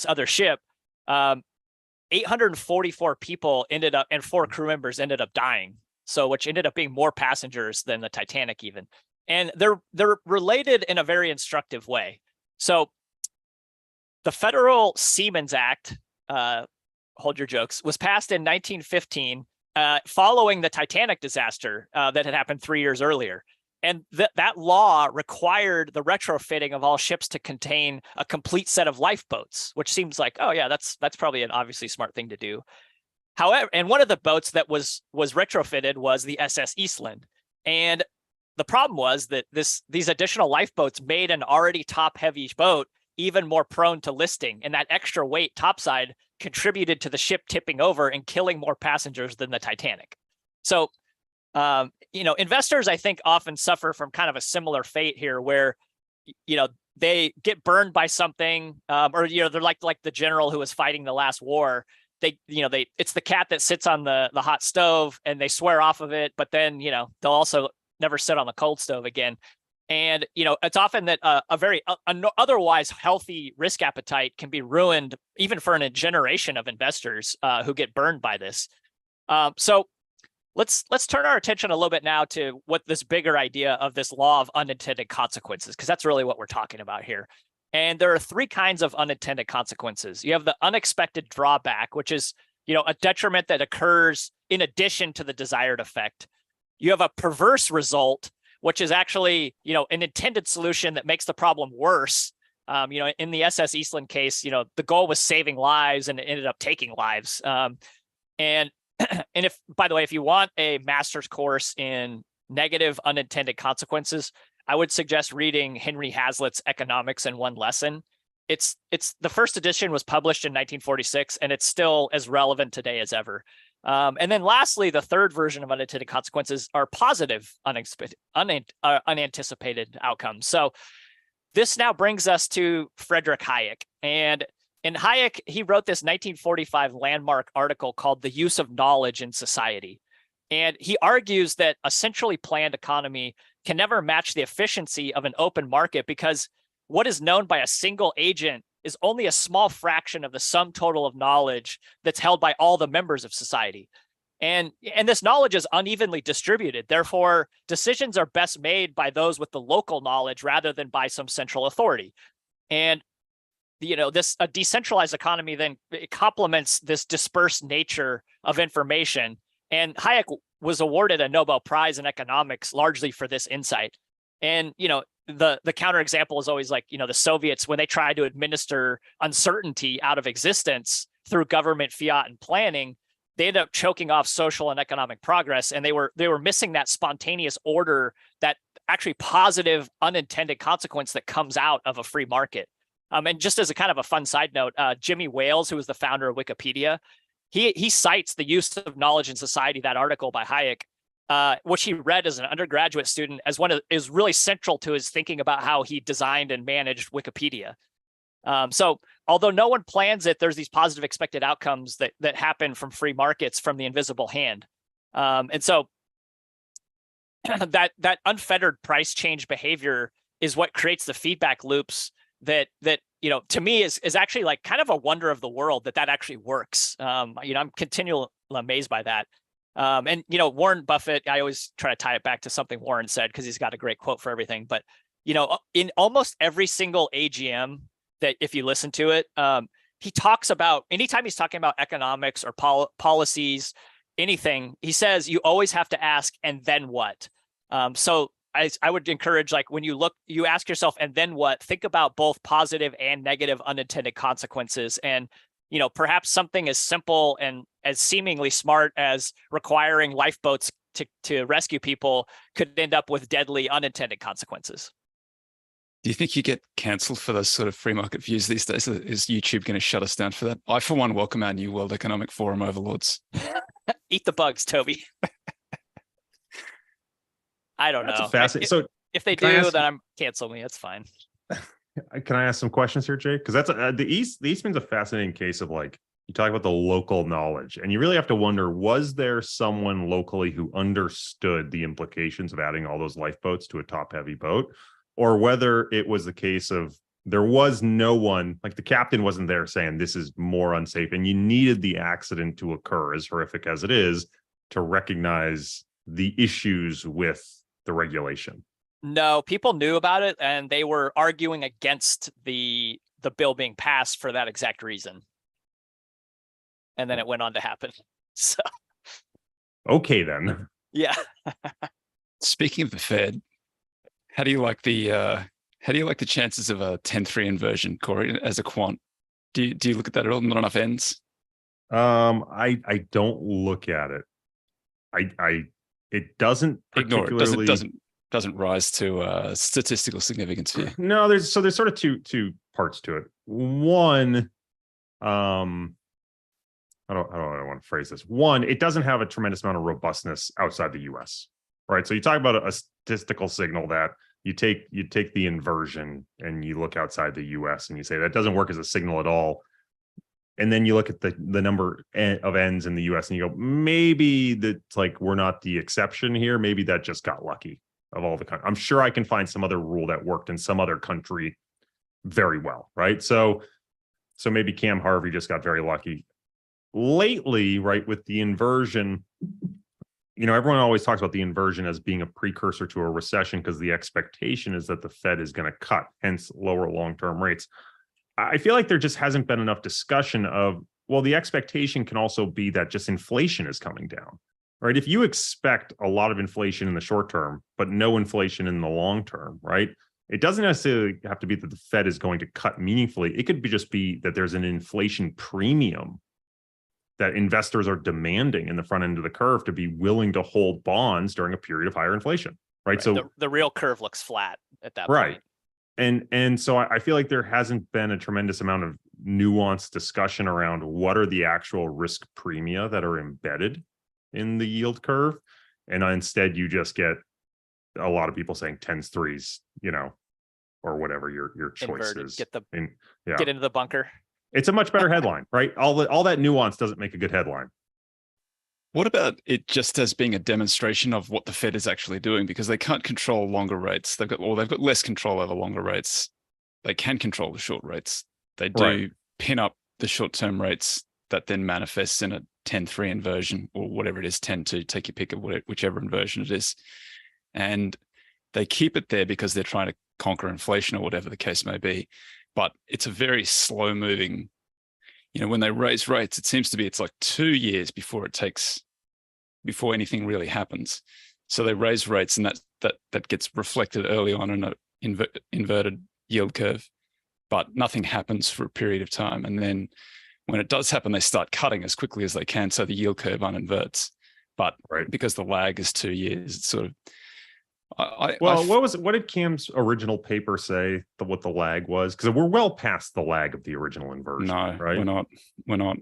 other ship. 844 people ended up, and 4 crew members ended up dying. So which ended up being more passengers than the Titanic even. And they're related in a very instructive way. So the Federal Seamen's Act, hold your jokes, was passed in 1915 following the Titanic disaster that had happened 3 years earlier. that law required the retrofitting of all ships to contain a complete set of lifeboats, which seems like, oh yeah, that's probably an obviously smart thing to do. However, and one of the boats that was retrofitted was the SS Eastland. And the problem was that these additional lifeboats made an already top-heavy boat even more prone to listing, and that extra weight topside contributed to the ship tipping over and killing more passengers than the Titanic. So, investors, I think, often suffer from kind of a similar fate here, where, they get burned by something, or they're like the general who was fighting the last war. It's the cat that sits on the hot stove and they swear off of it, but then they'll also never sit on the cold stove again. And it's often that a very otherwise healthy risk appetite can be ruined even for a generation of investors who get burned by this. So let's turn our attention a little bit now to what this bigger idea of this law of unintended consequences, because that's really what we're talking about here. And there are three kinds of unintended consequences. You have the unexpected drawback, which is a detriment that occurs in addition to the desired effect. You have a perverse result, which is actually, an intended solution that makes the problem worse. In the SS Eastland case, the goal was saving lives and it ended up taking lives. And if, by the way, if you want a master's course in negative unintended consequences, I would suggest reading Henry Hazlitt's Economics in One Lesson. It's the first edition was published in 1946, and it's still as relevant today as ever. And then lastly, the third version of unintended consequences are positive unanticipated outcomes. So this now brings us to Friedrich Hayek. And in Hayek, he wrote this 1945 landmark article called The Use of Knowledge in Society. And he argues that a centrally planned economy can never match the efficiency of an open market, because what is known by a single agent is only a small fraction of the sum total of knowledge that's held by all the members of society. And this knowledge is unevenly distributed. Therefore, decisions are best made by those with the local knowledge rather than by some central authority. And a decentralized economy then it complements this dispersed nature of information. And Hayek was awarded a Nobel Prize in economics largely for this insight. And the counterexample is always like, the Soviets, when they tried to administer uncertainty out of existence through government fiat and planning, they ended up choking off social and economic progress. And they were missing that spontaneous order, that actually positive unintended consequence that comes out of a free market. And just as a kind of a fun side note, Jimmy Wales, who was the founder of Wikipedia, he cites The Use of Knowledge in Society, that article by Hayek, which he read as an undergraduate student, as is really central to his thinking about how he designed and managed Wikipedia. So although no one plans it, there's these positive expected outcomes that happen from free markets, from the invisible hand. And so that unfettered price change behavior is what creates the feedback loops that to me is actually like kind of a wonder of the world that actually works. I'm continually amazed by that. And Warren Buffett, I always try to tie it back to something Warren said because he's got a great quote for everything. But in almost every single AGM that, if you listen to it, he talks about, anytime he's talking about economics or policies, anything, he says you always have to ask, and then what? So I would encourage, like, when you ask yourself, and then what, think about both positive and negative unintended consequences. And, perhaps something as simple and as seemingly smart as requiring lifeboats to rescue people could end up with deadly unintended consequences. Do you think you get cancelled for those sort of free market views these days? Is YouTube going to shut us down for that? I, for one, welcome our new World Economic Forum overlords. Eat the bugs, Toby. I don't know. So if they do, then cancel me. It's fine. Can I ask some questions here, Jake? Because that's the Eastman's a fascinating case of, like, you talk about the local knowledge, and you really have to wonder, was there someone locally who understood the implications of adding all those lifeboats to a top-heavy boat, or whether it was the case of there was no one, like the captain wasn't there saying this is more unsafe, and you needed the accident to occur, as horrific as it is, to recognize the issues with the regulation? No, people knew about it, and they were arguing against the bill being passed for that exact reason. And then it went on to happen. So, okay, then. Yeah. Speaking of the Fed, How do you like the chances of a 10-3 inversion, Corey, as a quant? Do you look at that at all? Not enough ends? I don't look at it. It doesn't Ignore particularly it. Doesn't rise to statistical significance for you. No, there's sort of two parts to it. One, I don't want to phrase this. One, it doesn't have a tremendous amount of robustness outside the US, right? So you talk about a statistical signal that you take the inversion and you look outside the US and you say that doesn't work as a signal at all. And then you look at the number of ends in the US and you go, maybe that's like, we're not the exception here. Maybe that just got lucky of all the countries. I'm sure I can find some other rule that worked in some other country very well, right? So maybe Cam Harvey just got very lucky. Lately, right, with the inversion, everyone always talks about the inversion as being a precursor to a recession because the expectation is that the Fed is going to cut, hence lower long-term rates. I feel like there just hasn't been enough discussion of, well, the expectation can also be that just inflation is coming down, right? If you expect a lot of inflation in the short term, but no inflation in the long term, right? It doesn't necessarily have to be that the Fed is going to cut meaningfully. It could just be that there's an inflation premium that investors are demanding in the front end of the curve to be willing to hold bonds during a period of higher inflation, right? So the real curve looks flat at that right. point. And so I feel like there hasn't been a tremendous amount of nuanced discussion around what are the actual risk premia that are embedded in the yield curve. And instead you just get a lot of people saying 10s, 3s, or whatever your choice Inverted. is. Get into the bunker. It's a much better headline, right? All that nuance doesn't make a good headline. What about it just as being a demonstration of what the Fed is actually doing? Because they can't control longer rates. They've got less control over longer rates. They can control the short rates. They do pin up the short-term rates that then manifests in a 10-3 inversion or whatever it is, 10-2, take your pick of whichever inversion it is. And they keep it there because they're trying to conquer inflation or whatever the case may be. But it's a very slow moving, when they raise rates, it seems to be, it's like 2 years before anything really happens. So they raise rates and that gets reflected early on in an inverted yield curve, but nothing happens for a period of time. And then when it does happen, they start cutting as quickly as they can. So the yield curve uninverts, but because the lag is 2 years, it's sort of, what did Cam's original paper say what the lag was? Because we're well past the lag of the original inversion. No, right? We're not.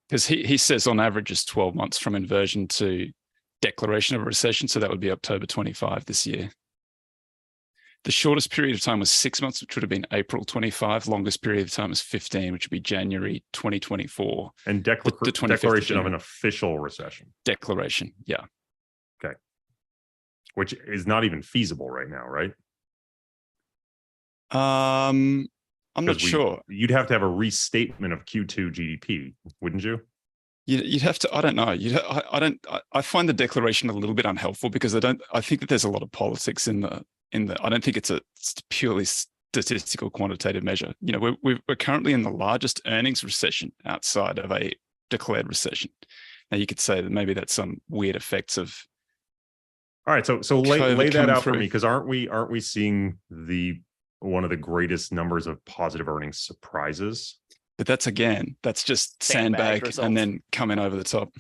Because he says on average is 12 months from inversion to declaration of a recession. So that would be October 25 this year. The shortest period of time was 6 months, which would have been April 25. Longest period of time was 15, which would be January 2024. And declaration of an official recession. Declaration, yeah. Okay. Which is not even feasible right now, right? I'm not sure. You'd have to have a restatement of Q2 GDP, wouldn't you? You'd have to. I don't know. I find the declaration a little bit unhelpful because I think that there's a lot of politics in the. I don't think it's a purely statistical quantitative measure. We're currently in the largest earnings recession outside of a declared recession. Now you could say that maybe that's some weird effects of. All right, so lay that out for me, because aren't we seeing one of the greatest numbers of positive earnings surprises? But that's just sandbag and then come in over the top.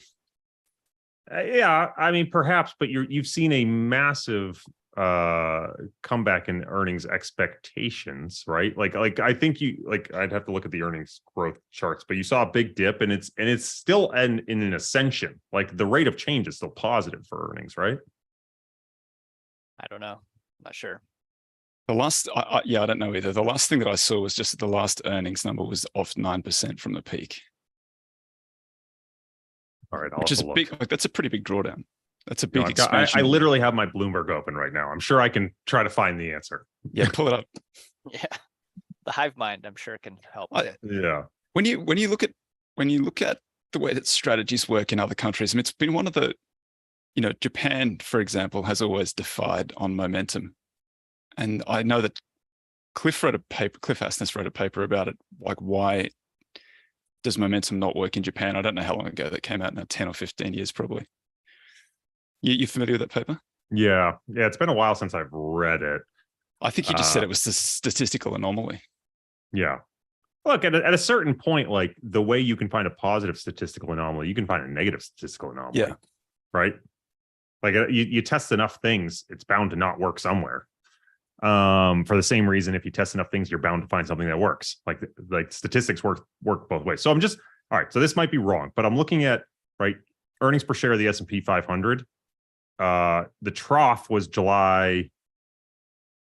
Yeah, I mean perhaps, but you've seen a massive comeback in earnings expectations, right? Like I think I'd have to look at the earnings growth charts, but you saw a big dip and it's still in an ascension. Like the rate of change is still positive for earnings, right? I don't know. I'm not sure. The last, I don't know either. The last thing that I saw was just that the last earnings number was off 9% from the peak. All right, which is big. Like that's a pretty big drawdown. That's a big expansion. I literally have my Bloomberg open right now. I'm sure I can try to find the answer. Yeah, pull it up. Yeah, the hive mind, I'm sure can help. Yeah. When you look at the way that strategies work in other countries, I mean, it's been one of the, Japan, for example, has always defied on momentum. And I know that Cliff Asness wrote a paper about it, like why does momentum not work in Japan? I don't know how long ago that came out, now 10 or 15 years probably. You familiar with that paper? Yeah. It's been a while since I've read it. I think you just said it was the statistical anomaly. Yeah. Look, at a certain point, like the way you can find a positive statistical anomaly, you can find a negative statistical anomaly. Yeah. Right. Like you test enough things, it's bound to not work somewhere. For the same reason, if you test enough things, you're bound to find something that works. Like statistics work both ways. So I'm just all right. So this might be wrong, but I'm looking at earnings per share of the S&P 500. The trough was July.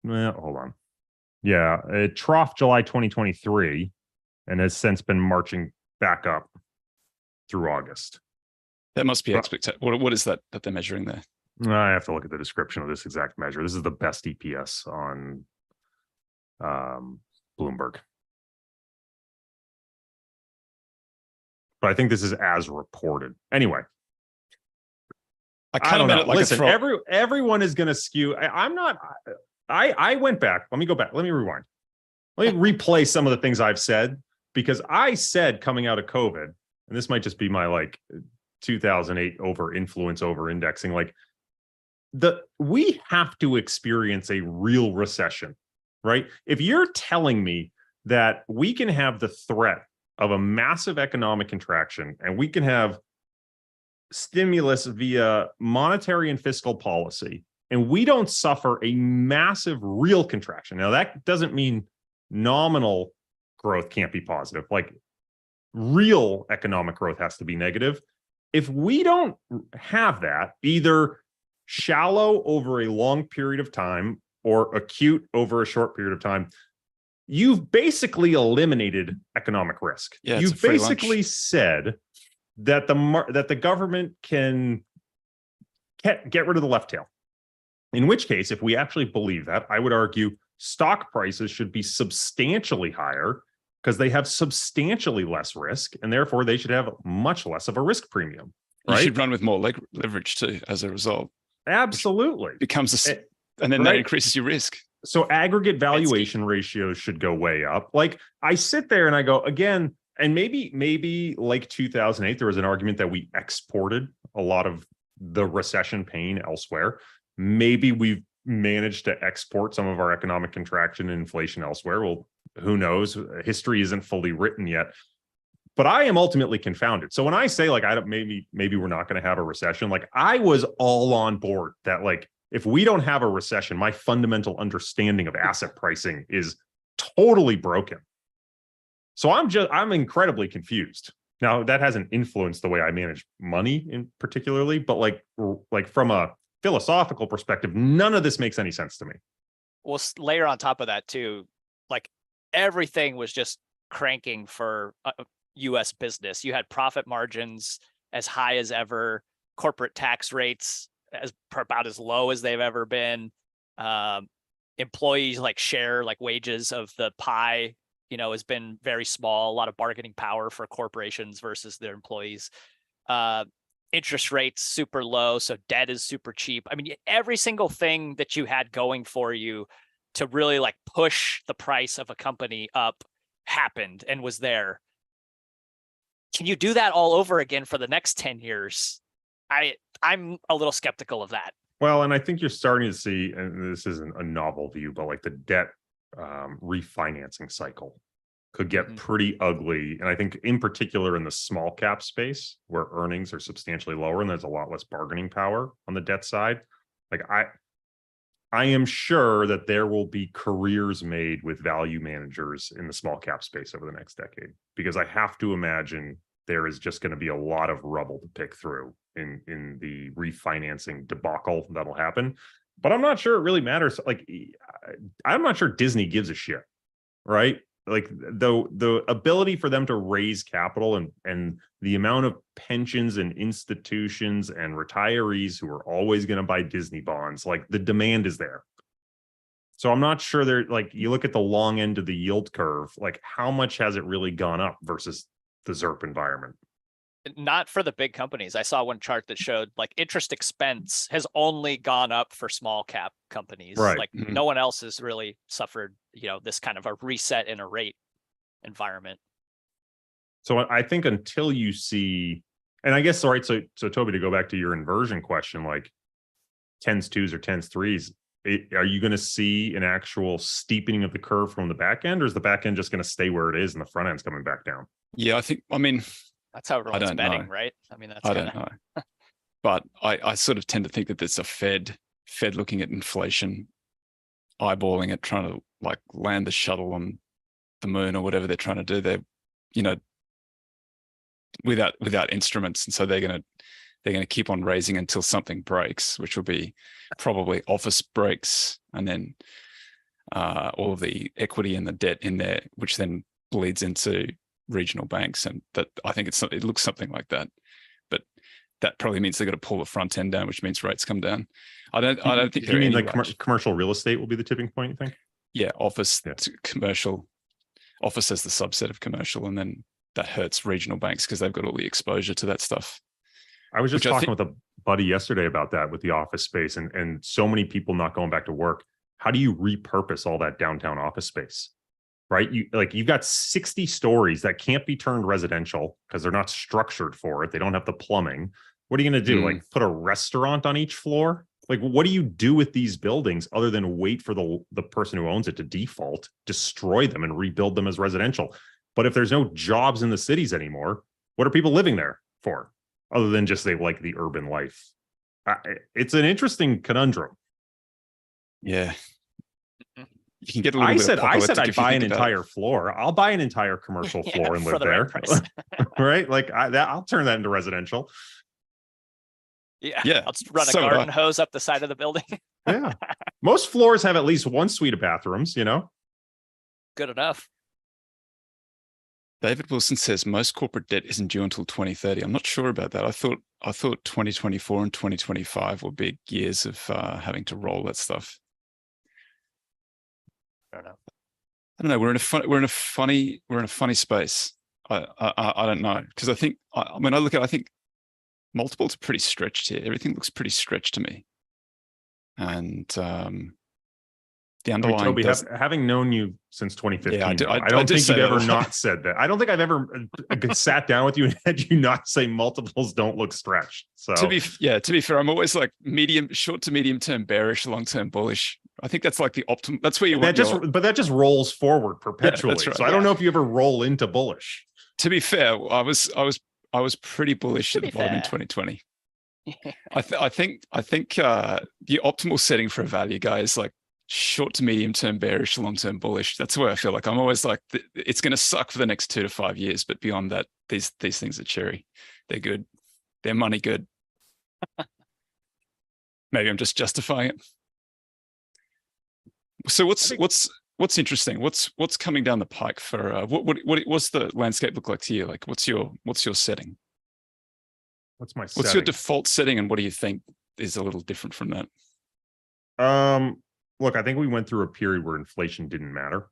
Well, hold on. Yeah, it troughed July 2023, and has since been marching back up through August. That must be expected. What is that they're measuring there? I have to look at the description of this exact measure. This is the best EPS on Bloomberg. But I think this is as reported. Anyway. I don't know. Like listen, everyone is going to skew. I'm not. I went back. Let me go back. Let me rewind. Let me replay some of the things I've said, because I said coming out of COVID, and this might just be my 2008 over indexing. We have to experience a real recession, right? If you're telling me that we can have the threat of a massive economic contraction and we can have stimulus via monetary and fiscal policy, and we don't suffer a massive real contraction. Now, that doesn't mean nominal growth can't be positive. Real economic growth has to be negative. If we don't have that, either shallow over a long period of time or acute over a short period of time, you've basically eliminated economic risk. Yeah, you've basically said that the government can get rid of the left tail. In which case, if we actually believe that, I would argue stock prices should be substantially higher because they have substantially less risk, and therefore they should have much less of a risk premium. Right? You should run with more leverage too as a result. Absolutely. And then that increases your risk. So aggregate valuation ratios should go way up. I sit there and I go, again, and maybe like 2008, there was an argument that we exported a lot of the recession pain elsewhere. Maybe we've managed to export some of our economic contraction and inflation elsewhere. Well, who knows? History isn't fully written yet. But I am ultimately confounded. So when I say maybe we're not going to have a recession, I was all on board that if we don't have a recession, my fundamental understanding of asset pricing is totally broken. So I'm incredibly confused. Now, that hasn't influenced the way I manage money in particularly, but from a philosophical perspective, none of this makes any sense to me. Well, layer on top of that too, everything was just cranking for U.S. business. You had profit margins as high as ever, corporate tax rates about as low as they've ever been. Employees share wages of the pie, has been very small. A lot of bargaining power for corporations versus their employees. Interest rates super low, so debt is super cheap. I mean, every single thing that you had going for you to really push the price of a company up happened and was there. Can you do that all over again for the next 10 years? I'm a little skeptical of that. Well, and I think you're starting to see, and this isn't a novel view, but the debt refinancing cycle could get pretty ugly. And I think in particular in the small cap space where earnings are substantially lower and there's a lot less bargaining power on the debt side. I am sure that there will be careers made with value managers in the small cap space over the next decade, because I have to imagine there is just going to be a lot of rubble to pick through in the refinancing debacle that'll happen. But I'm not sure it really matters. I'm not sure Disney gives a shit, right? The ability for them to raise capital and the amount of pensions and institutions and retirees who are always going to buy Disney bonds, the demand is there. So I'm not sure they're you look at the long end of the yield curve, how much has it really gone up versus the ZERP environment? Not for the big companies. I saw one chart that showed interest expense has only gone up for small cap companies. Right. No one else has really suffered, this kind of a reset in a rate environment. So I think until you see, and I guess, all right, so Toby, to go back to your inversion question, tens twos or tens threes, are you going to see an actual steepening of the curve from the back end, or is the back end just going to stay where it is and the front end's coming back down? Yeah, I mean, that's how everyone's betting, know. right? I mean, that's I don't know. But I sort of tend to think that there's a Fed looking at inflation, eyeballing it, trying to like land the shuttle on the moon or whatever they're trying to do. They're, you know, without instruments, and so they're going to keep on raising until something breaks, which will be probably office breaks, and then all of the equity and the debt in there, which then bleeds into regional banks. And that, I think it looks something like that. But that probably means they've got to pull the front end down, which means rates come down. I don't think. You mean like commercial real estate will be the tipping point, you think? Yeah, office, commercial. Office as the subset of commercial, and then that hurts regional banks because they've got all the exposure to that stuff. I was just talking with a buddy yesterday about that with the office space, and so many people not going back to work. How do you repurpose all that downtown office space? Right? You've got 60 stories that can't be turned residential because they're not structured for it. They don't have the plumbing. What are you going to do? Like put a restaurant on each floor? Like, what do you do with these buildings other than wait for the person who owns it to default, destroy them, and rebuild them as residential? But if there's no jobs in the cities anymore, what are people living there for, other than just they like the urban life? It's an interesting conundrum. Yeah. You can get a little I said I'd buy an entire floor. I'll buy an entire commercial floor and live there. Right? Like I'll turn that into residential. Yeah. I'll just run a garden hose up the side of the building. Yeah. Most floors have at least one suite of bathrooms, you know? Good enough. David Wilson says most corporate debt isn't due until 2030. I'm not sure about that. I thought 2024 and 2025 were big years of having to roll that stuff. I don't know. We're in a funny space. I don't know, because I think I think multiples are pretty stretched here. Everything looks pretty stretched to me, and the underlying. Toby, having known you since 2015, I don't think you've ever not said that. I don't think I've ever sat down with you and had you not say multiples don't look stretched. So to be fair, I'm always like short to medium term bearish, long term bullish. I think that's like the optimum. That's where you want. But that just rolls forward perpetually. Yeah, right. So I don't know if you ever roll into bullish. To be fair, I was pretty bullish at the bottom in 2020. I think the optimal setting for a value guy is like short to medium term bearish, long term bullish. That's where I feel like I'm always like it's going to suck for the next 2 to 5 years, but beyond that, these things are cherry. They're good. They're money good. Maybe I'm just justifying it. So what's interesting? What's coming down the pike for what's the landscape look like to you? Like what's your setting? What's your default setting, and what do you think is a little different from that? Look, I think we went through a period where inflation didn't matter.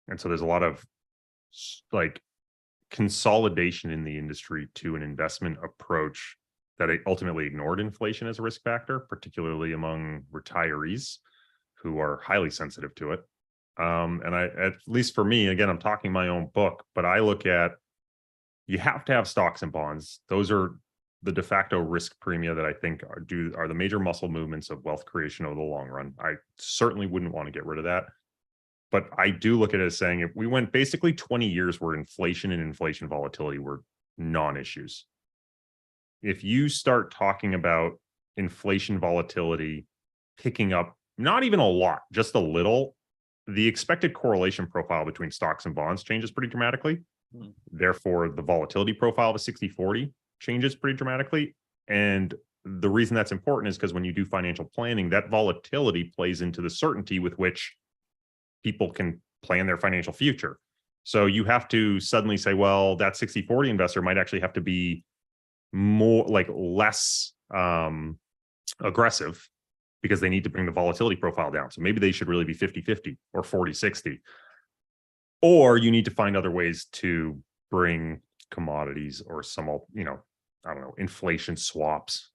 And so there's a lot of like consolidation in the industry to an investment approach that ultimately ignored inflation as a risk factor, particularly among retirees who are highly sensitive to it. And at least for me, again, I'm talking my own book, but I look at, you have to have stocks and bonds. Those are the de facto risk premia that I think are the major muscle movements of wealth creation over the long run. I certainly wouldn't want to get rid of that. But I do look at it as saying, if we went basically 20 years where inflation and inflation volatility were non-issues, if you start talking about inflation volatility picking up, not even a lot, just a little, the expected correlation profile between stocks and bonds changes pretty dramatically. Therefore, the volatility profile of a 60-40 changes pretty dramatically. And the reason that's important is because when you do financial planning, that volatility plays into the certainty with which people can plan their financial future. So you have to suddenly say, well, that 60-40 investor might actually have to be more like less aggressive because they need to bring the volatility profile down. So maybe they should really be 50-50 or 40-60. Or you need to find other ways to bring commodities or some, I don't know, inflation swaps,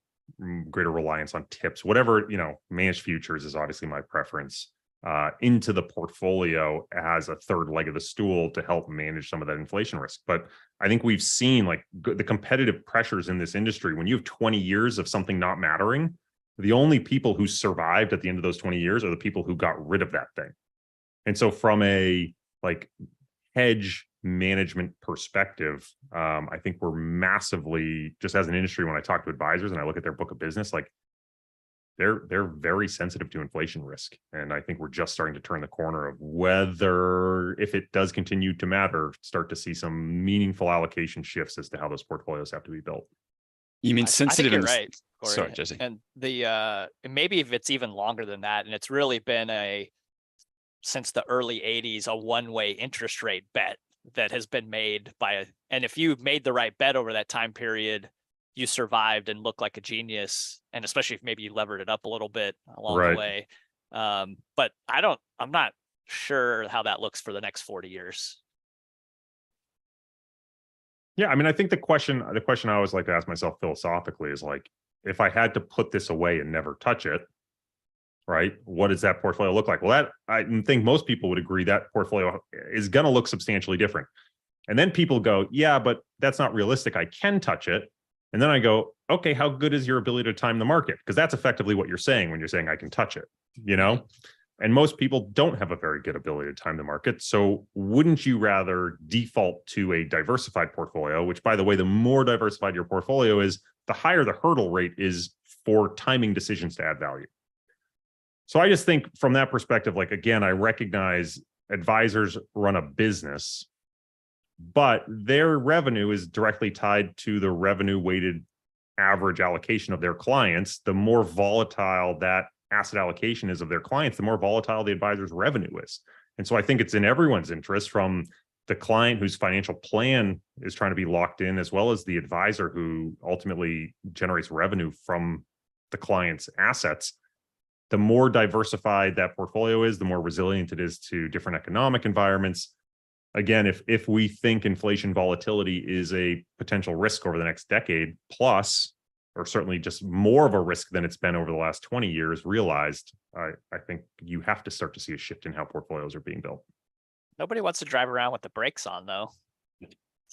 greater reliance on tips, whatever, managed futures is obviously my preference, into the portfolio as a third leg of the stool to help manage some of that inflation risk. But I think we've seen like the competitive pressures in this industry. When you have 20 years of something not mattering, The only people who survived at the end of those 20 years are the people who got rid of that thing. And so from a like hedge management perspective, I think we're massively, just as an industry, when I talk to advisors and I look at their book of business, like they're very sensitive to inflation risk. And I think we're just starting to turn the corner of whether, if it does continue to matter, start to see some meaningful allocation shifts as to how those portfolios have to be built. You mean sensitive? I think you're right, Corey. Sorry, Jesse. And the maybe if it's even longer than that, and it's really been since the early 80s, a one-way interest rate bet that has been made and if you made the right bet over that time period, you survived and looked like a genius. And especially if maybe you levered it up a little bit along the way. But I'm not sure how that looks for the next 40 years. Yeah, I mean, I think the question I always like to ask myself philosophically is like, if I had to put this away and never touch it, right, what does that portfolio look like? Well, I think most people would agree that portfolio is going to look substantially different. And then people go, yeah, but that's not realistic. I can touch it. And then I go, okay, how good is your ability to time the market? Because that's effectively what you're saying when you're saying I can touch it, you know? And most people don't have a very good ability to time the market. So wouldn't you rather default to a diversified portfolio, which, by the way, the more diversified your portfolio is, the higher the hurdle rate is for timing decisions to add value. So I just think from that perspective, like, again, I recognize advisors run a business, but their revenue is directly tied to the revenue weighted average allocation of their clients. The more volatile that asset allocation is of their clients, the more volatile the advisor's revenue is. And so I think it's in everyone's interest, from the client whose financial plan is trying to be locked in, as well as the advisor who ultimately generates revenue from the client's assets. The more diversified that portfolio is, the more resilient it is to different economic environments. Again, if we think inflation volatility is a potential risk over the next decade plus, or certainly just more of a risk than it's been over the last 20 years realized, I think you have to start to see a shift in how portfolios are being built. Nobody wants to drive around with the brakes on, though.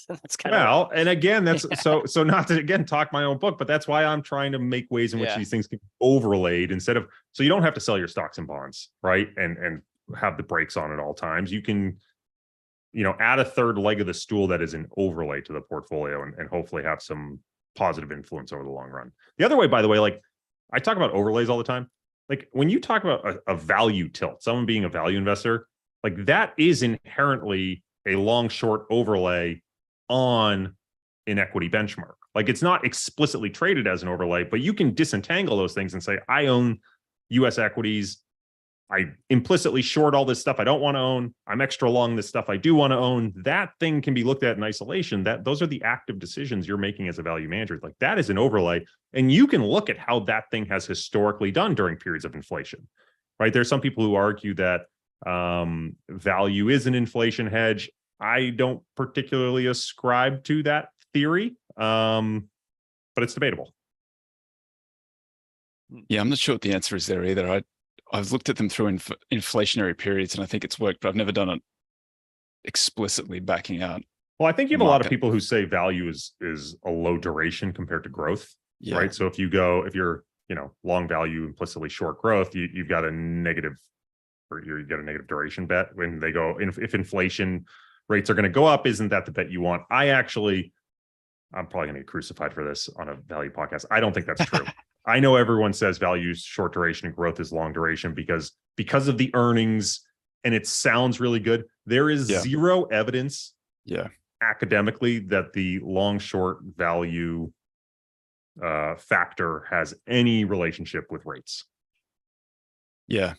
That's kind of and again, that's so not to again talk my own book, but that's why I'm trying to make ways in which these things can be overlaid, instead of, so you don't have to sell your stocks and bonds, right? And have the brakes on at all times. You can, add a third leg of the stool that is an overlay to the portfolio and hopefully have some positive influence over the long run. The other way, by the way, like I talk about overlays all the time. Like when you talk about a value tilt, someone being a value investor, like that is inherently a long short overlay on an equity benchmark. Like it's not explicitly traded as an overlay, but you can disentangle those things and say, I own US equities. I implicitly short all this stuff I don't want to own. I'm extra long this stuff I do want to own. That thing can be looked at in isolation. Those are the active decisions you're making as a value manager. Like that is an overlay. And you can look at how that thing has historically done during periods of inflation, right? There's some people who argue that value is an inflation hedge. I don't particularly ascribe to that theory, but it's debatable. Yeah, I'm not sure what the answer is there either. I've looked at them through inflationary periods, and I think it's worked, but I've never done it explicitly backing out. Well, I think you have a lot of people who say value is a low duration compared to growth, right? So if you're long value, implicitly short growth, you've got a negative, or you get a negative duration bet when they go, if inflation rates are going to go up, isn't that the bet you want? I'm probably going to get crucified for this on a value podcast. I don't think that's true. I know everyone says value is short duration and growth is long duration because of the earnings, and it sounds really good. There is zero evidence academically that the long short value factor has any relationship with rates. Yeah,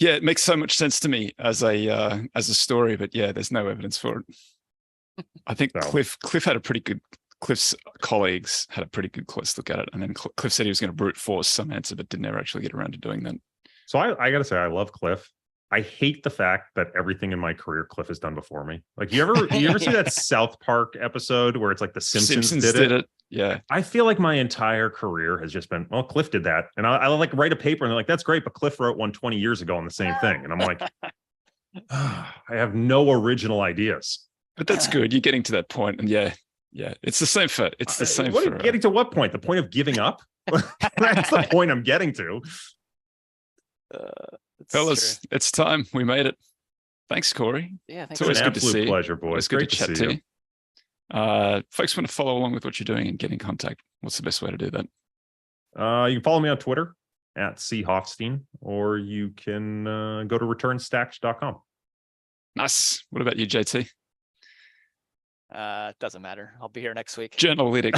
it makes so much sense to me as a story, but there's no evidence for it. I think Cliff had a pretty good. Cliff's colleagues had a pretty good close look at it, and then Cliff said he was going to brute force some answer, but didn't ever actually get around to doing that. So I got to say, I love Cliff. I hate the fact that everything in my career Cliff has done before me. Like you ever see that South Park episode where it's like the Simpsons did it? Yeah. I feel like my entire career has just been, well, Cliff did that. And I like write a paper and they're like, that's great, but Cliff wrote one 20 years ago on the same thing. And I'm like, I have no original ideas. But that's good. You're getting to that point, and it's the same for getting to what point? The point of giving up? That's the point I'm getting to. Fellas, it's time. We made it. Thanks, Corey. Yeah, thanks. It's always an good to absolute see you. pleasure, boys. Always good Great to to chat see to you. you. Folks want to follow along with what you're doing and get in contact. What's the best way to do that? You can follow me on Twitter at @Hoffstein, or you can go to returnstacks.com. Nice. What about you, JT? Doesn't matter. I'll be here next week. Journalytic.